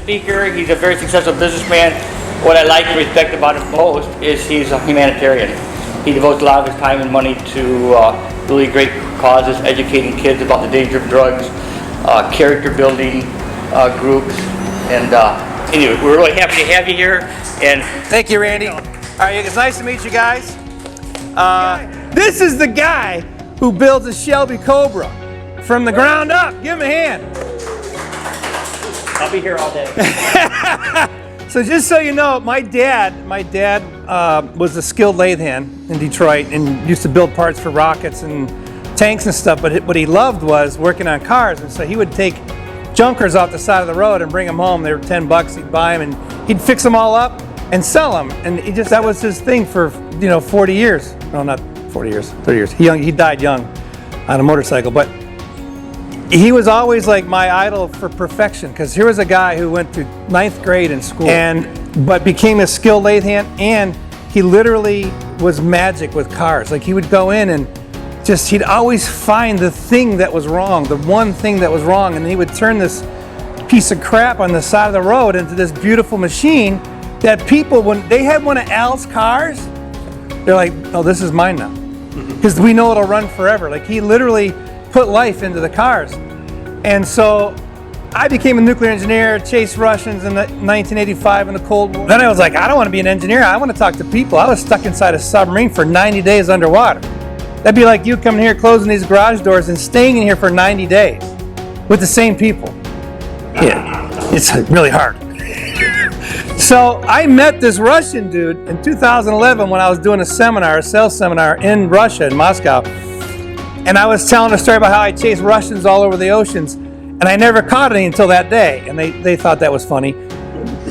speaker. He's a very successful businessman. What I like and respect about him most is he's a humanitarian. He devotes a lot of his time and money to really great causes, educating kids about the danger of drugs, character building groups, and anyway, we're really happy to have you here. And thank you, Randy. All right, it's nice to meet you guys. This is the guy who builds a Shelby Cobra from the ground up. Give him a hand. I'll be here all day. So just so you know, my dad was a skilled lathe hand in Detroit and used to build parts for rockets and tanks and stuff, but what he loved was working on cars, and so he would take junkers off the side of the road and bring them home. They were $10, he'd buy them and he'd fix them all up and sell them, and that was his thing for 40 years. No, not 40 years, 30 years. He died young on a motorcycle, but he was always like my idol for perfection, because here was a guy who went through 9th grade in school but became a skilled lathe hand, and he literally was magic with cars. Like he would go in and he'd always find the thing that was wrong, the one thing that was wrong, and he would turn this piece of crap on the side of the road into this beautiful machine that people, when they had one of Al's cars, they're like, oh, this is mine now, because we know it'll run forever. Like he literally put life into the cars. And so I became a nuclear engineer, chased Russians in 1985 in the Cold War. Then I was like, I don't want to be an engineer, I want to talk to people. I was stuck inside a submarine for 90 days underwater. That'd be like you coming here, closing these garage doors and staying in here for 90 days with the same people. Yeah, it's really hard. So I met this Russian dude in 2011 when I was doing a sales seminar in Russia, in Moscow. And I was telling a story about how I chased Russians all over the oceans, and I never caught any until that day, and they thought that was funny.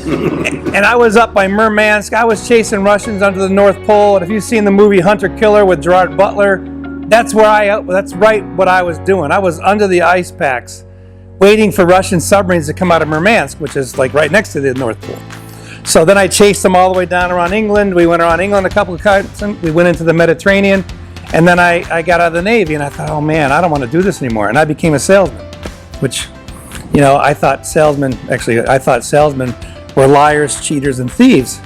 And I was up by Murmansk. I was chasing Russians under the North Pole, and if you've seen the movie Hunter Killer with Gerard Butler, that's right what I was doing. I was under the ice packs, waiting for Russian submarines to come out of Murmansk, which is like right next to the North Pole. So then I chased them all the way down around England. We went around England a couple of times. We went into the Mediterranean. And then I got out of the Navy, and I thought, oh man, I don't want to do this anymore. And I became a salesman, which, I thought salesmen were liars, cheaters, and thieves.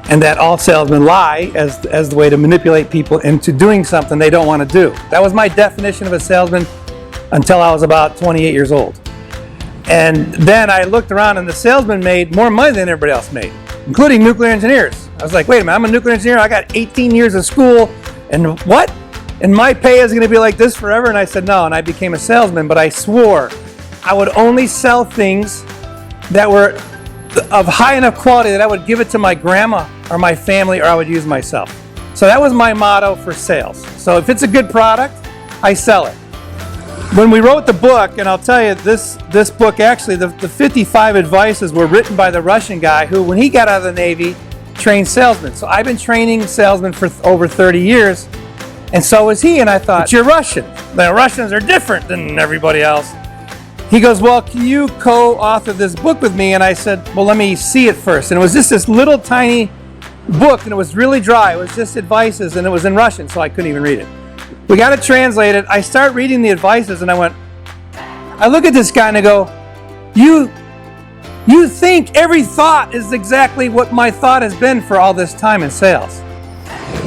And that all salesmen lie as the way to manipulate people into doing something they don't want to do. That was my definition of a salesman until I was about 28 years old. And then I looked around, and the salesmen made more money than everybody else made, including nuclear engineers. I was like, wait a minute, I'm a nuclear engineer, I got 18 years of school, and what? And my pay is going to be like this forever? And I said no, and I became a salesman, but I swore I would only sell things that were of high enough quality that I would give it to my grandma or my family, or I would use myself. So that was my motto for sales. So if it's a good product, I sell it. When we wrote the book, and I'll tell you, this book actually, the 55 advices were written by the Russian guy who, when he got out of the Navy, trained salesmen. So I've been training salesmen for over 30 years. And so was he, and I thought, but you're Russian. The Russians are different than everybody else. He goes, well, can you co-author this book with me? And I said, well, let me see it first. And it was just this little tiny book, and it was really dry. It was just advices, and it was in Russian, so I couldn't even read it. We got it translated. I start reading the advices, and I look at this guy, and I go, you think every thought is exactly what my thought has been for all this time in sales.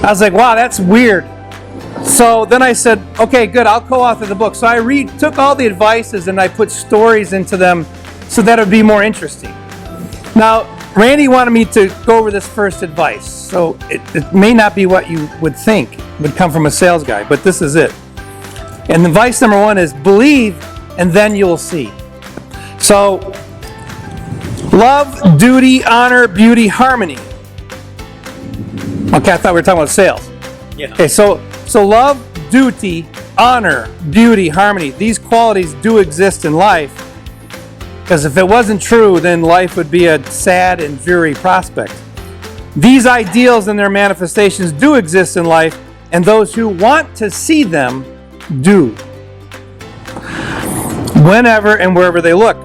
I was like, wow, that's weird. So then I said, okay, good, I'll co-author the book. So I took all the advices and I put stories into them so that it would be more interesting. Now, Randy wanted me to go over this first advice. So it may not be what you would think would come from a sales guy, but this is it. And advice number 1 is believe, and then you'll see. So, love, duty, honor, beauty, harmony. Okay, I thought we were talking about sales. Yeah. Okay, so love, duty, honor, beauty, harmony. These qualities do exist in life, because if it wasn't true, then life would be a sad and dreary prospect. These ideals and their manifestations do exist in life, and those who want to see them do, whenever and wherever they look.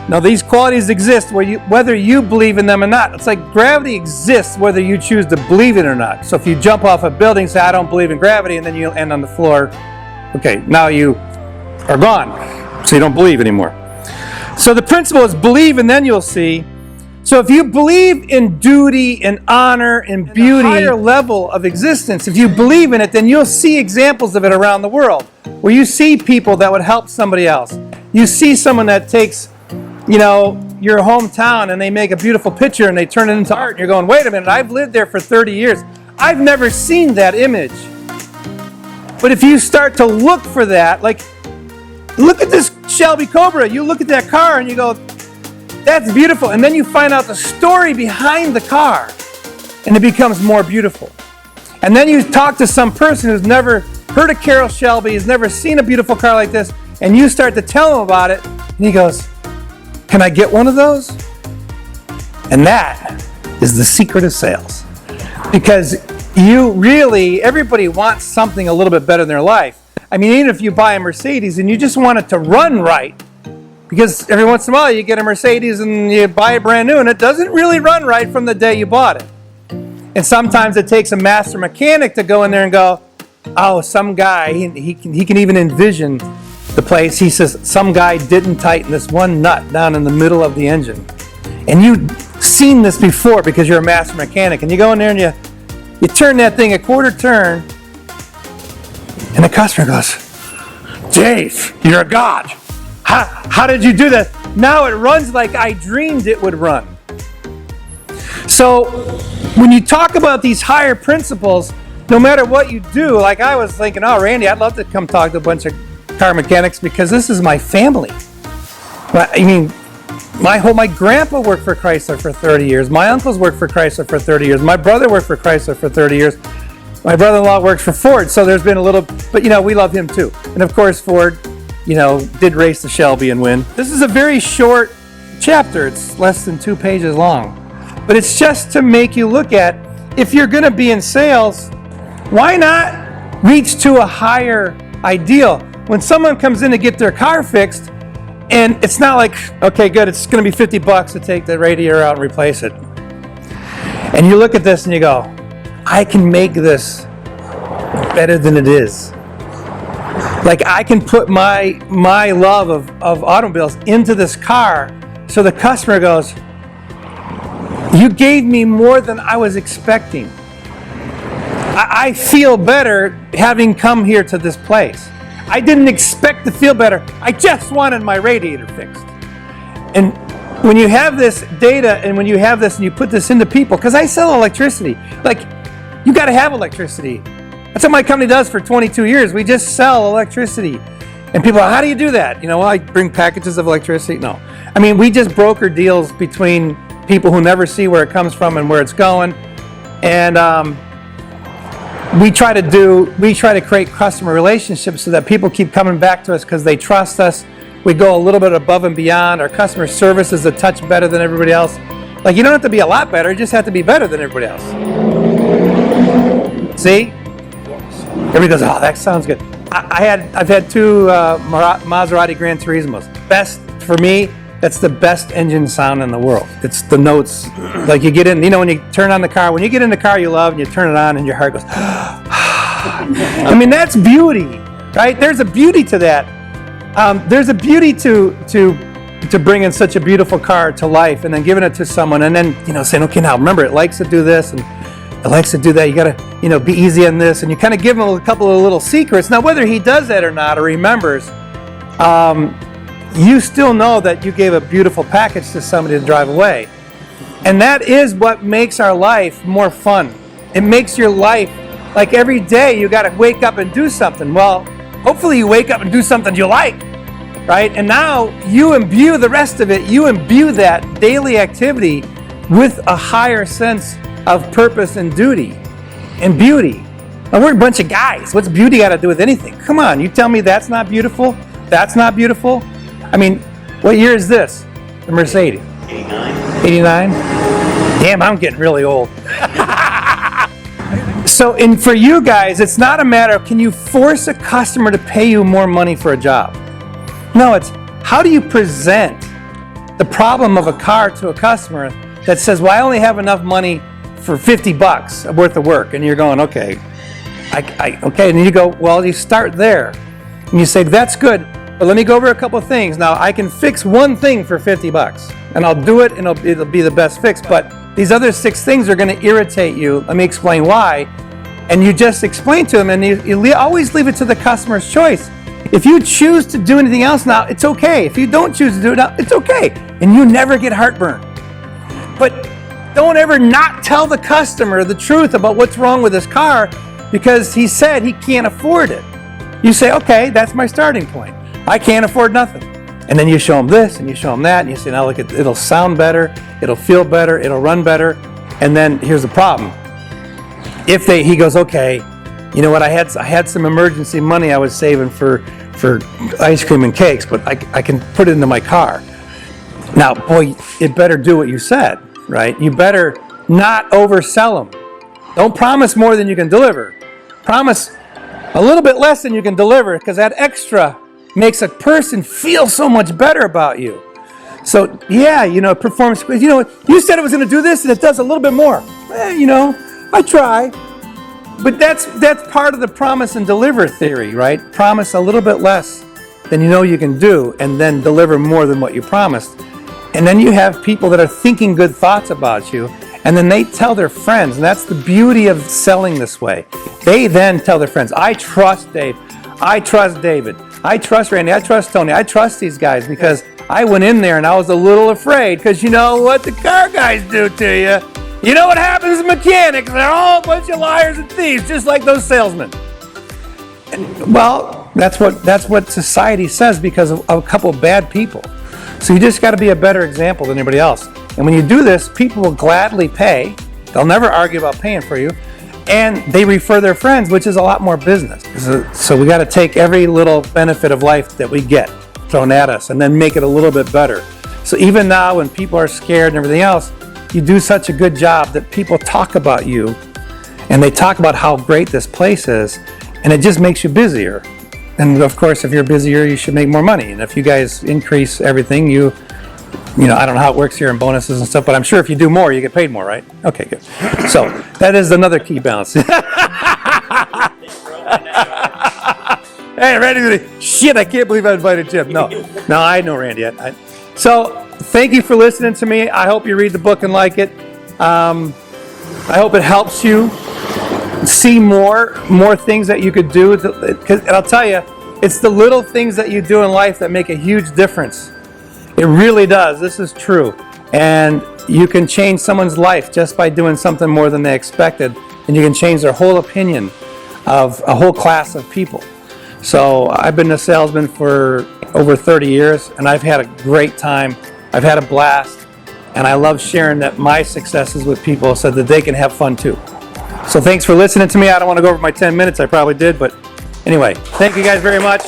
Now, these qualities exist whether you believe in them or not. It's like gravity exists whether you choose to believe it or not. So if you jump off a building, say, I don't believe in gravity, and then you end on the floor, okay, now you are gone, so you don't believe anymore. So the principle is believe and then you'll see. So if you believe in duty and honor and beauty, the higher level of existence, if you believe in it, then you'll see examples of it around the world, where you see people that would help somebody else. You see someone that takes, your hometown and they make a beautiful picture and they turn it into art. And you're going, wait a minute, I've lived there for 30 years. I've never seen that image. But if you start to look for that, like, look at this Shelby Cobra. You look at that car and you go, that's beautiful. And then you find out the story behind the car and it becomes more beautiful. And then you talk to some person who's never heard of Carroll Shelby, has never seen a beautiful car like this, and you start to tell him about it, and he goes, can I get one of those? And that is the secret of sales. Because everybody wants something a little bit better in their life. I mean, even if you buy a Mercedes and you just want it to run right, because every once in a while you get a Mercedes and you buy it brand new and it doesn't really run right from the day you bought it. And sometimes it takes a master mechanic to go in there and go, oh, some guy, he can even envision the place. He says, some guy didn't tighten this one nut down in the middle of the engine. And you've seen this before because you're a master mechanic. And you go in there and you turn that thing a quarter turn, and the customer goes, Dave, you're a god. How did you do that? Now it runs like I dreamed it would run. So when you talk about these higher principles, no matter what you do, like I was thinking, oh, Randy, I'd love to come talk to a bunch of car mechanics because this is my family. I mean, my grandpa worked for Chrysler for 30 years. My uncles worked for Chrysler for 30 years. My brother worked for Chrysler for 30 years. My brother-in-law works for Ford, so there's been a little, but we love him too. And of course, Ford, did race the Shelby and win. This is a very short chapter. It's less than 2 pages long. But it's just to make you look at, if you're going to be in sales, why not reach to a higher ideal? When someone comes in to get their car fixed, and it's not like, okay, good, it's going to be $50 to take the radiator out and replace it. And you look at this and you go, I can make this better than it is. Like I can put my love of automobiles into this car, so the customer goes, you gave me more than I was expecting. I feel better having come here to this place. I didn't expect to feel better. I just wanted my radiator fixed. And when you have this data and when you have this and you put this into people, because I sell electricity, like you got to have electricity. That's what my company does for 22 years. We just sell electricity. And people are, how do you do that? I bring packages of electricity? No. I mean, we just broker deals between people who never see where it comes from and where it's going. And we try to create customer relationships so that people keep coming back to us because they trust us. We go a little bit above and beyond. Our customer service is a touch better than everybody else. Like, you don't have to be a lot better, you just have to be better than everybody else. See? Everybody goes, oh, that sounds good. I've had 2 Maserati Gran Turismos. Best, for me, that's the best engine sound in the world. It's the notes, like you get in, when you turn on the car, when you get in the car you love and you turn it on and your heart goes, I mean, that's beauty, right? There's a beauty to that. There's a beauty to bringing such a beautiful car to life and then giving it to someone and then, saying, okay, now remember, it likes to do this and it likes to do that. You gotta, be easy on this, and you kind of give him a couple of little secrets. Now, whether he does that or not, or remembers, you still know that you gave a beautiful package to somebody to drive away. And that is what makes our life more fun. It makes your life, like every day you got to wake up and do something. Well, hopefully you wake up and do something you like, right? And now you imbue the rest of it, you imbue that daily activity with a higher sense of purpose and duty and beauty. Now, we're a bunch of guys. What's beauty got to do with anything? Come on, you tell me that's not beautiful? That's not beautiful? I mean, what year is this? The Mercedes? 89. 89? Damn, I'm getting really old. So, and for you guys, it's not a matter of can you force a customer to pay you more money for a job? No, it's how do you present the problem of a car to a customer that says, well, I only have enough money for $50 worth of work. And you're going, okay. Okay, and you go, well, you start there. And you say, that's good. But let me go over a couple of things. Now, I can fix one thing for 50 bucks, and I'll do it, and it'll be the best fix. But these other 6 things are going to irritate you. Let me explain why. And you just explain to them, and you always leave it to the customer's choice. If you choose to do anything else now, it's okay. If you don't choose to do it now, it's okay. And you never get heartburn. But don't ever not tell the customer the truth about what's wrong with his car because he said he can't afford it. You say, okay, that's my starting point. I can't afford nothing. And then you show them this and you show them that and you say, now look, it'll sound better, it'll feel better, it'll run better. And then here's the problem. He goes, okay, you know what, I had some emergency money I was saving for ice cream and cakes, but I can put it into my car. Now, boy, it better do what you said, right? You better not oversell them. Don't promise more than you can deliver. Promise a little bit less than you can deliver because that extra makes a person feel so much better about you. So, yeah, performance, you said it was going to do this and it does a little bit more. I try. But that's part of the promise and deliver theory, right? Promise a little bit less than you can do and then deliver more than what you promised. And then you have people that are thinking good thoughts about you and then they tell their friends, and that's the beauty of selling this way. They then tell their friends, I trust Dave, I trust David, I trust Randy, I trust Tony, I trust these guys because I went in there and I was a little afraid because you know what the car guys do to you. You know what happens to mechanics? They're all a bunch of liars and thieves, just like those salesmen. And, well, that's what society says because of a couple of bad people. So you just got to be a better example than anybody else. And when you do this, people will gladly pay. They'll never argue about paying for you. And they refer their friends, which is a lot more business. So we got to take every little benefit of life that we get thrown at us and then make it a little bit better. So even now when people are scared and everything else, you do such a good job that people talk about you and they talk about how great this place is and it just makes you busier. And of course, if you're busier, you should make more money. And if you guys increase everything, I don't know how it works here in bonuses and stuff, but I'm sure if you do more, you get paid more, right? Okay, good. So that is another key balance. Hey, Randy, shit, I can't believe I invited Jim. No, I know Randy. So thank you for listening to me. I hope you read the book and like it. I hope it helps you see more things that you could do. And I'll tell you, it's the little things that you do in life that make a huge difference. It really does. This is true. And you can change someone's life just by doing something more than they expected. And you can change their whole opinion of a whole class of people. So I've been a salesman for over 30 years, and I've had a great time. I've had a blast, and I love sharing my successes with people so that they can have fun too. So thanks for listening to me. I don't want to go over my 10 minutes. I probably did, but anyway, thank you guys very much.